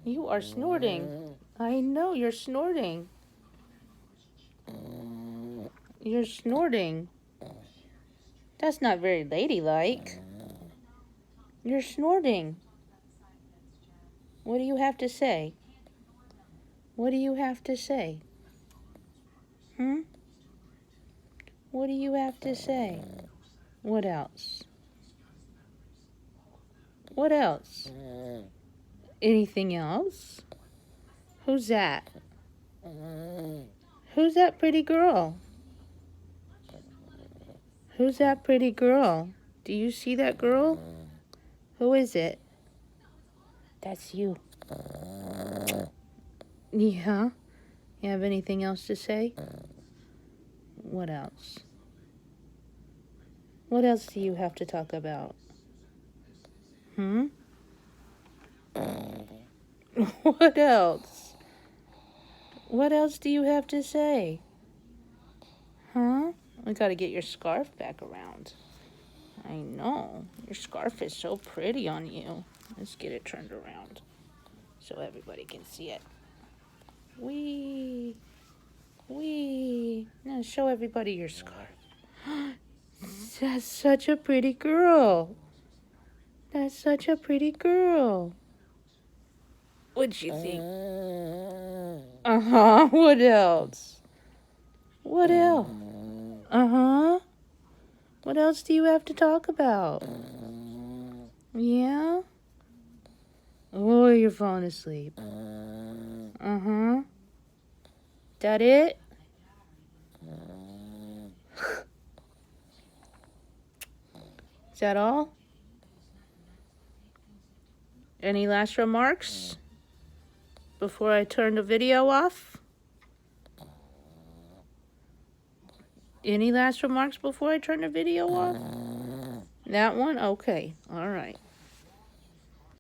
You are snorting. I know, you're snorting. You're snorting. That's not very ladylike. You're snorting. What do you have to say? What do you have to say? What do you have to say? What else? What else? Anything else? Who's that? Who's that pretty girl? Who's that pretty girl? Do you see that girl? Who is it? That's you. Yeah? You have anything else to say? What else? What else do you have to talk about? What else? What else do you have to say? I gotta get your scarf back around. I know. Your scarf is so pretty on you. Let's get it turned around so everybody can see it. Wee. Now show everybody your scarf. That's such a pretty girl. That's such a pretty girl. What'd you think? What else? What else? What else do you have to talk about? Yeah? Oh, you're falling asleep. That it? Is that all? Any last remarks before I turn the video off? Any last remarks before I turn the video off? That one? Okay. All right.